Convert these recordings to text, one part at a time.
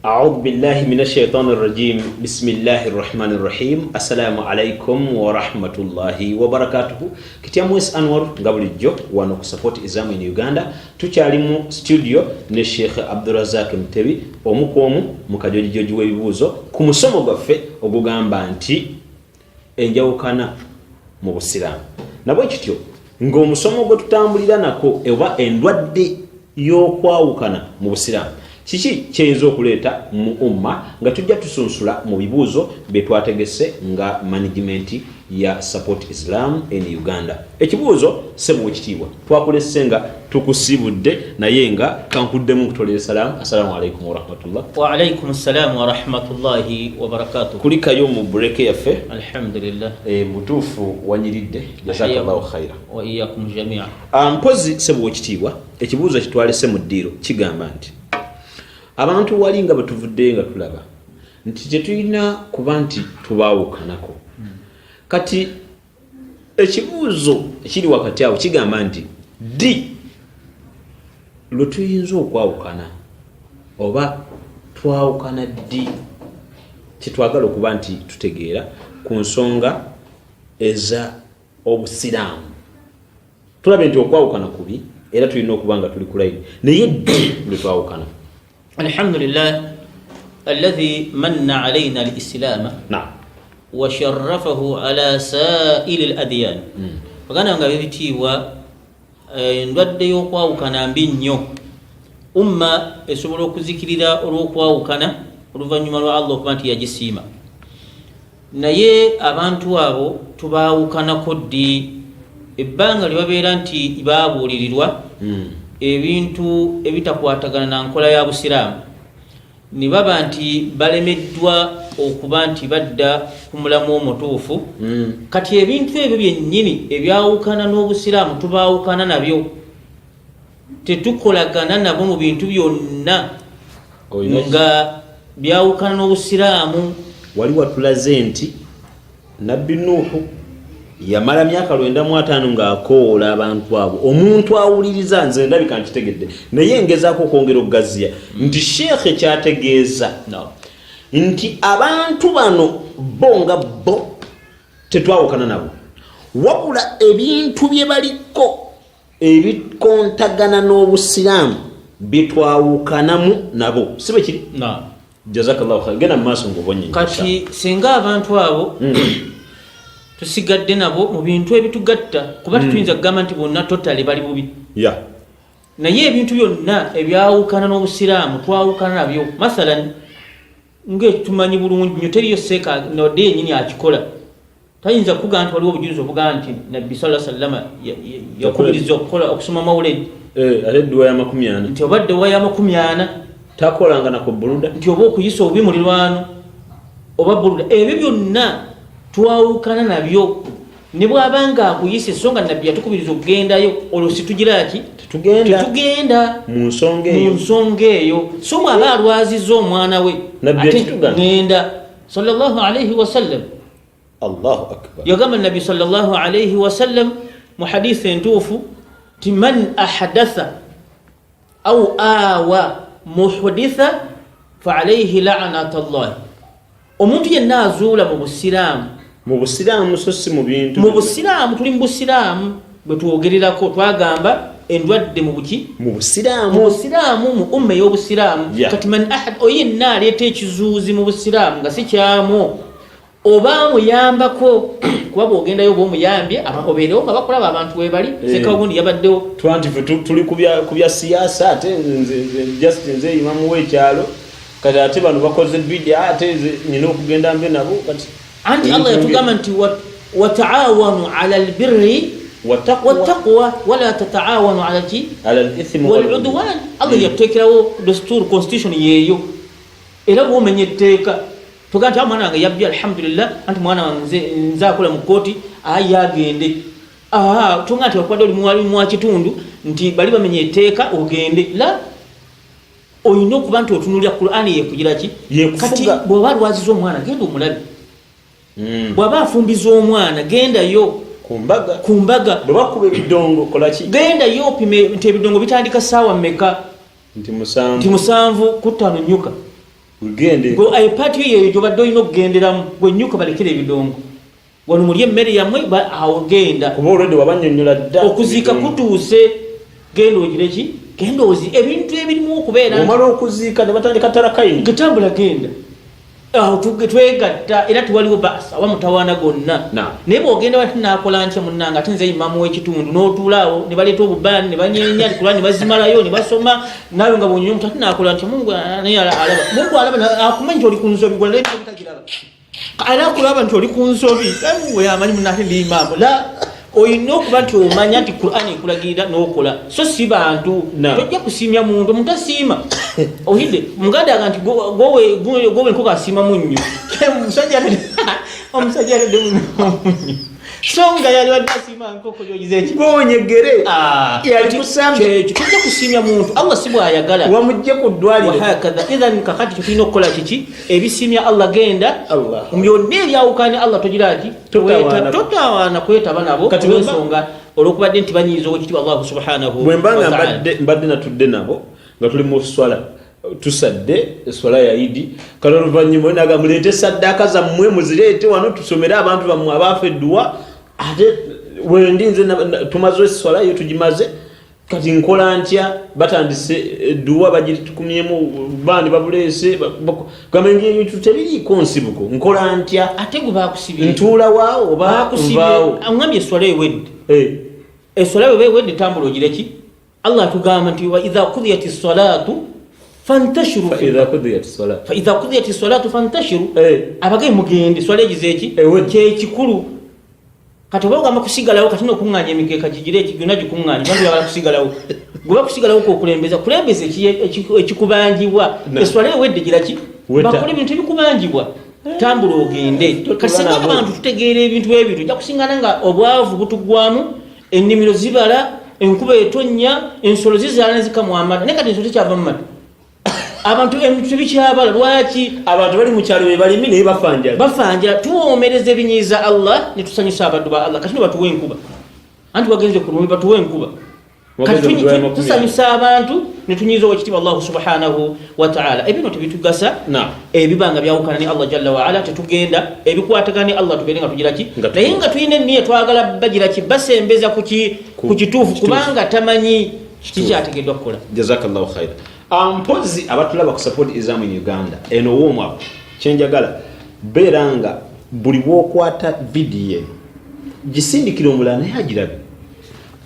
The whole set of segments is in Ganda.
أعوذ بالله من الشيطان الرجيم بسم الله الرحمن الرحيم السلام عليكم ورحمة الله وبركاته كتياموس أنور قبل الجو وانو support إزام in Uganda tuchalimu studio ne Sheikh Abdurazak Mtebi omukomu mukajoji joji webibuzo ku musomo gwaffe ogugamba nti enjawukana mu Busiramu nabwe kityo ng'omusomo gwe tutambulira nako eba endwadde y'okwawukana mu Busiramu kiki kyinza okuleeta mu umma nga tujja tusunsula mu bibuuzo betwategese nga management ya Support Islam in Uganda. Ekibuuzo sebo ekitiibwa twakulese nga tukusibudde naye nga kankuddemu kutolera salamu. Assalamu alaikum wa rahmatullah. Wa alaikum assalam wa rahmatullahi wa barakatuh. Kulikayo mu break yaffe alhamdulillah mutuufu wanyiridde jazakallahu khaira wa iyyakum jami'a. Mpozi sebo ekitiibwa ekibuuzo kitwalese mu ddiiro kigamba nti abantu wali nga batuvudde nga tulaba nti tetulina kuba nti tubaawukanako kati ekibuuzo ekiri wakati awo kigamba nti ddi lwe tuyinza okwawukana oba twawukana ddi kyetwagala okuba nti tutegeera ku nsonga eza Obusiraamu. Tulabe nti okwawukana kubi era tulina okuba nga tuli kulayini naye ddi lwe twawukana. الحمد لله الذي من علينا الإسلام نعم وشرفه على سائر الأديان وكان ngabitiwa ndwadde y'okwawukana mbi nnyo umma esobola okuzikirira olw'okwawukana oluvannyuma lwa Allah okuba nti yagisiima naye abantu abo tubaawukanako ddi ebbanga lye babeera nti baabuulirirwa ebintu ebitakwatagana na nkola ya Busiraamu ni baba nti balemeddwa okuba nti badda ku mulamu omutuufu kati ebintu ebyo byennyini ebyawukana n'Obusiraamu tubaawukana nabyo tetukolagana nabo mu bintu byonna nga byawukana n'Obusiraamu. Wali watulaze nti Nabbi Nuhu yamala myaka 95 ng'akoola abantu abo omuntu awuliriza nze ndabika nkitegedde naye ngezaako okwongera okugaziya nti sheekhe kyategeeza nti abantu bano bo nga bo tetwawukana nabo wabula ebintu bye baliko ebikontagana n'Obusiraamu bitwawukanamu nabo sibe kiri jazakallahu khair gena maaso ngobonye kati singa abantu abo tusigadde nabo mu bintu ebitugatta kuba tuyinza kugamba nti bonna totale bali bubi naye ebintu byonna ebyawukana n'Obusiraamu twawukana nabyo. Masalan tumanyi bulungi nnyo teriyo seeka nodde yennyini akikola tayinza kugamba nti waliwo obujulizi obugamba nti Nabbi sallallahu alaihi wasallam yakubiriza okukola okusoma mawuledi ate dduwa ya 40 nti oba dduwa ya 40 takolanga nako buluda nti oba okuyisa obubi mulirwano oba buluda ebyo byonna twawukana nabyo ne bwabanga akuyise songa Nabbi yatukubiriza okugendayo olwo situgiraki tetugenda mu nsonga eyo so mwaba alwaziza omwana we ate tugenda sallallahu alayhi wasallam. Allahu akbar yagamba Nabbi sallallahu alayhi wasallam mu hadithi entuufu ti man ahdatha au awa muhditha fa alayhi la'natullah. Omuntu yenna azuula mu Busiraamu so si mu bintu mu Busiraamu tuli mu Busiraamu bwe twogererako twagamba endwadde mu buki mu Busiraamu mu umma y'Obusiraamu kati man ahad oyenna aleeta ekizuuzi mu Busiraamu nga si kyamu oba muyambako kuba bw'ogendayo oba omuyambye obeerewo nga bakulaba abantu webali seka ogundi yabaddewo tuli ku bya siyaasa ate nze imamu w'ekyalo kati ate bano bakoze bidia ate nina okugenda mbe nabo kati anti Allah yatugamba nti wataawanu ala albirri wattaqwa wala tataawanu ala al-ithmi wal-udwan. Allah yatekerawo desturi constitution yeyo era bw'omenya etteeka tuga nti mwana wange yabbi alhamdulillah anti mwana wange nze akola mu kooti yagende tunga nti wakwadde oli mwalimu wa kitundu nti bali bamenye etteeka ogende la oyina okuba nti otunulira Qur'ani yekugiraki kati bw'oba alwaziza omwana genda omulabe bw'aba afumbiza omwana gendayo ku mbaga bwe bakuba ebidongo kolaki gendayo opime nti ebidongo bitandika ssaawa mmeka nti 7 ku 5 nyuka ugende go ipati yeyo jobadde olina okugenderamu gwennyuka balekera ebidongo wano muli emmere yammwe awo genda kuba olwedde wabanyonnyola dda okuziika kutuuse genda ogireki genda ozi ebintu ebirimu okubeera omala okuziika ne batandika talakaini getambula genda awo twegatta era tewaliwo baasa awa mutawaana gonna naye bwogenda wati naakola ntya munnanga ate nze imamu w'ekitundu n'otuulaawo ne baleeta obubaani ne banyeenya kuba ne bazimalayo ne basoma naawe nga bwonyonyo mutu ate naakola ntya mungu alaba akumanyi nti oli ku nsobi gwe bitagiraba anakulaba nti oli ku nsobi we amanyi munate ndi imamu la oyina okuba nti omanya nti Qur'ani ekulagirira n'okola so si bantu tojja kusiimya muntu omuntu asiima ohidde muganda aga nti gowe nkoko asiima munnyo omusajja atedde munnyo so nga yali wadde asiima nkoko gyogize eki bonyegere yali kusambye tujja kusiimya muntu Allah si bw'ayagala wamujje ku ddwaliro wahakadha idhan kakati tulina okukola kiki ebisiimya Allah genda byonna ebyawukanya Allah togira ati totawaana kwetaba nabo olw'ensonga olw'okubadde nti banyiiza okitiibwa Allah subhanahu bwe mbanga mbadde natudde nabo nga tuli mu swala tusadde swala ya Idi kale oluvannyuma naga muleete saddaaka zammwe muzireete wano tusomere abantu bammwe abaafa edduwa ate wendinze tumaze swala yo tugimaze kati nkola ntya batandise edduwa bagitukumyemu bandi babuleese gamengi ebintu tebiriiko nsibuko nkola ntya ate gwe baakusibira ntuula waawo oba nvaawo angambye eswala ewedde eswala ewedde tambula ogireki Allah atugamba nti wa idha qudiyati ssalatu fantashiru fa idha qudiyati ssalatu fantashiru abagaye mugende swala egizeeki kyekikulu kati obagamba kusigalawo kati n'okuŋŋaanya emikeeka gigire ekigona gikuŋŋaanya bantu yagala kusigalawo gwe bakusigalawo kulembeza ekikubanjibwa eswala ewedde giraki bakola ebintu ebikubanjibwa tambula ogende kati singa abantu tutegeera ebintu ebyo ojja kusingana nga obwavu butuggwamu ennimiro zibala enkuba etonnya ensolo zizaala ne zikamu amata naye kati ensolo tekyava mu mata abantu ebintu tebikyabala lwaki abantu bali mu kyalo be balimi naye bafanjala tuwoomereza ebinyiiza Allah ne tusanyusa abaddu ba Allah kati no batuwa enkuba anti wagenze ku lumi batuwa enkuba kati tusanyusa abantu ne tunyiiza owekitiibwa Allah subhanahu wa ta'ala ebino tebitugasa ebibanga byawukana ne Allah jalla wa ala tetugenda ebikwatagana ne Allah tugende nga tugiraki naye nga tulina enniya twagala bagiraki basembeza ku kituufu kubanga tamanyi kikyategeddwa kukola jazakallahu khaira mpozi abatulaba ku support exam in Uganda eno woomwapo kyenjagala beeranga buli bwokwata vidiyo gisindikira omulala naye agirabe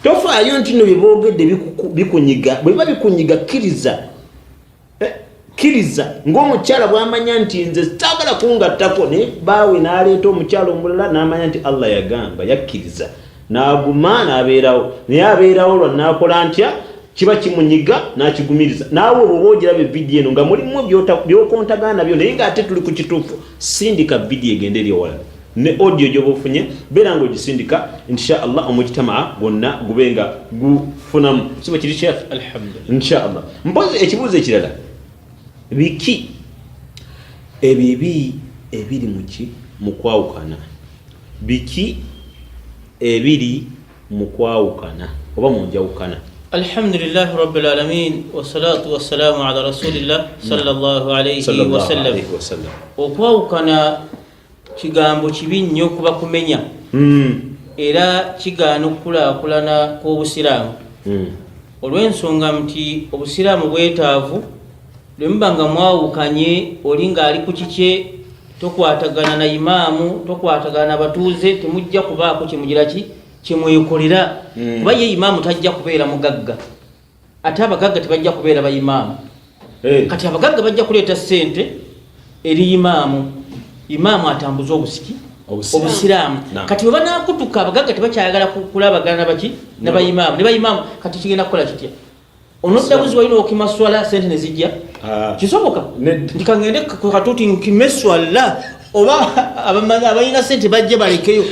tofaayo nti no byeboogedde bikunyiga bwe biba bikunyiga kkiriza ng'omukyala bw'amanya nti nze sitaagala kungattako naye baawe n'aleeta omukyala omulala n'amanya nti Allah yagamba yakkiriza n'aguma n'abeerawo naye abeerawo lwa n'akola ntya kiba kimunyiga n'akigumiriza naawe oba ogirabe vidiyo eno nga mulimu byokontagana nabyo naye ng'ate tuli ku kituufu sindika vidiyo egende eri ewalala ne audio gyoba ofunye beera nga ogisindika insha Allah omujitamaa gwonna gube nga gufunamu siba kiri sheikh alhamdulillah insha Allah mpozi ekibuuzo ekirala biki ebibi ebiri mu kwawukana biki ebiri mu kwawukana oba mu njawukana alhamdulillah rabbil alamin wassalatu wassalamu ala rasulillah sallallahu alayhi wa sallam okwawukana kigambo kibi nnyo kuba kumenya era kigaana okukulaakulana kw'obusiraamu olw'ensonga nti obusiraamu bwetaavu lwe muba nga mwawukanye oli ng'ali ku kikye tokwatagana na imaamu tokwatagana na batuuze temujja kubaako kyemugira kyemwekolera kuba ye imaamu tajja kubeera mugagga ate abagagga tebajja kubeera bayimaamu kati abagagga bajja kuleeta ssente eri imaamu atambuza obusiraamu kati bwe banaakutuka abagagga tebakyayagala kulabagana ne bayimaamu kati kigenda kukola kitya onoddabuzi walina okima swala sente ne zijja kisoboka nti kangende katuti nkime swala oba abalina sente bajje balekeyo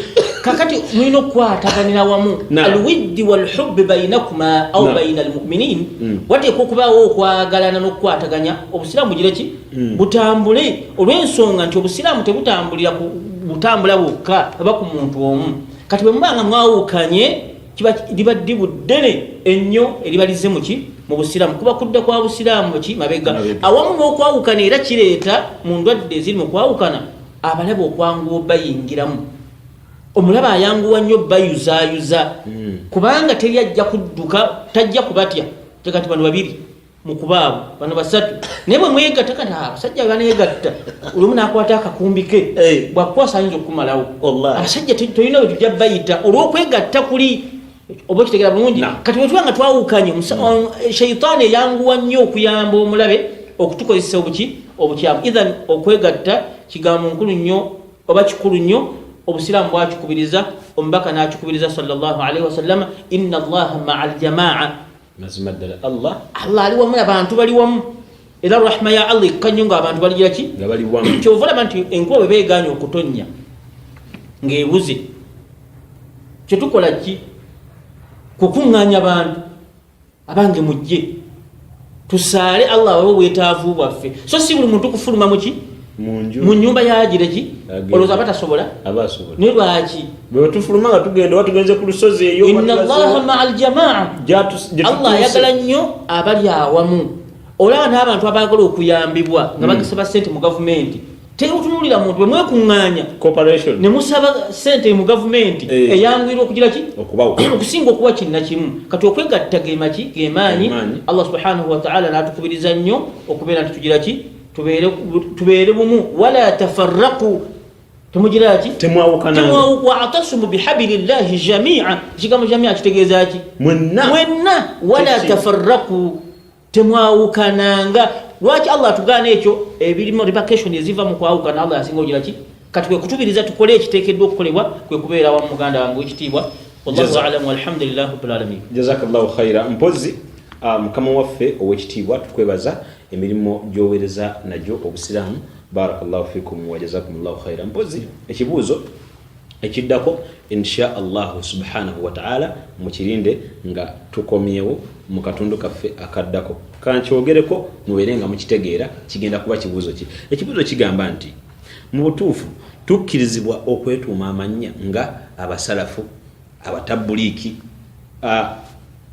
kakati mulina okukwataganira wamu alwiddi walhubbi bainakuma au baina almuminin wateekwa okubaawo okwagalana n'okukwataganya obusiraamu bugire ki butambule olw'ensonga nti obusiraamu tebutambulira butambula bwokka oba ku muntu omu kati bwe mubanga mwawukanye liba ddibu ddene ennyo eribalize mu busiraamu kuba kudda kwa busiraamu ki mabega awamu n'okwawukana era kireeta mu ndwadde eziri mu kwawukana abalaba okwanguwa bayingiramu omulaba ayanguwa nnyo bayuzaayuza kubanga teri ajja kudduka tajja kubatya tekati bano babiri mukubaabo bano basatu naye bwe mwegatta kati abasajja baneegatta olumu n'akwata akakumbi ke bwakukwasa ayinza okukumalawo abasajja tolina bwe tujja bayita olw'okwegatta kuli oba okitegera bulungi kati bwetuba nga twawukanye sheitaani eyanguwa nnyo okuyamba omulabe okutukozesa obukyamu ithan okwegatta kigambo nkulu nnyo oba kikulu nnyo obusiraamu bwakikubiriza omubaka n'akikubiriza sallallahu alaihi wasallama inna allaha maa aljamaa mazima ddala allah ali wamu abantu bali wamu era rahma ya allah ekkannyo nga abantu baligira ki nga bali wamu kyova olaba nti enkuba bwe beegaanye okutonnya ng'ebuze kyetukola ki kukuŋŋaanya abantu abange mujje tusaale allah wawe obwetaavu bwaffe so si buli muntu kufuluma muki mu nnyumba yagira ki olowooza abatasobola naye lwaki bwe tufuluma nga tugenda oba tugenze ku lusozi eyo inna allaha maa aljamaa allah ayagala nnyo abali awamu olaba n'abantu abaagala okuyambibwa nga bagisaba ssente mu gavumenti terutunulira muntu bwe mwekuŋŋaanya ne musaba ssente mu gavumenti eyangwira okugira ki okusinga okuba kinnakimu kati okwegatta gemaanyi allah subhanahu wataala n'atukubiriza nnyo okubeera nti tugira ki tubeere bumu wala tafarraqu temugira ki wa'tasimu bihablillahi jamia ekigambo jamia kitegeeza ki mwenna wala tafarraqu temwawukananga lwaki allah atugaana ekyo ebirimu repercussion eziva mu kwawukana allah yasinga ogira ki kati kwe kutubiriza tukole ekiteekeddwa okukolebwa kwe kubeera wamu muganda wange wekitiibwa wallahu a'lam walhamdulillahi rabbil alamin jazakallahu khaira mpozi mukama waffe owekitiibwa tukwebaza emirimu gyoweereza nagyo obusiraamu barakallahu fikum wa jazakumullahu khaira mpozi ekibuuzo ekiddako insha allahu subhanahu wa ta'ala mukirinde nga tukomyewo mu katundu kaffe akaddako kankyogereko mubeere nga mukitegeera kigenda kuba kibuuzo ki ekibuuzo kigamba nti mu butuufu tukkirizibwa okwetuuma amannya nga abasalafu abatabbuliiki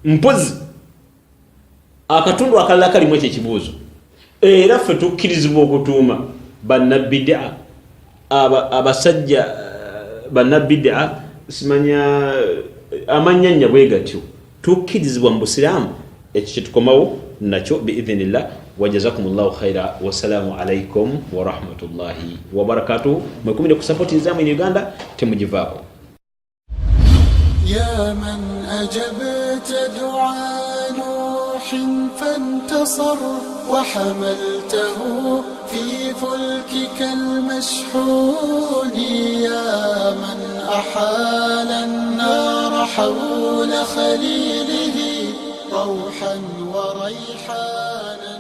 mpozi akatundu akalala kalimu ekyo ekibuuzo era ffe tukkirizibwa okutuuma bannabbidaa abasajja bannabbidaa simanya amannyanya bwe gatyo tukkirizibwa mu busiraamu ekyo kyetukomawo nakyo biidhinillah wajazakumullahu khaira wassalamu alaikum warahmatullahi wabarakatuhu mwekumire ku support Nizam in Uganda temugivaako يا من أجبت دعاء نوح فانتصر وحملته في فلكك المشحون يا من أحال النار حول خليله روحا وريحانا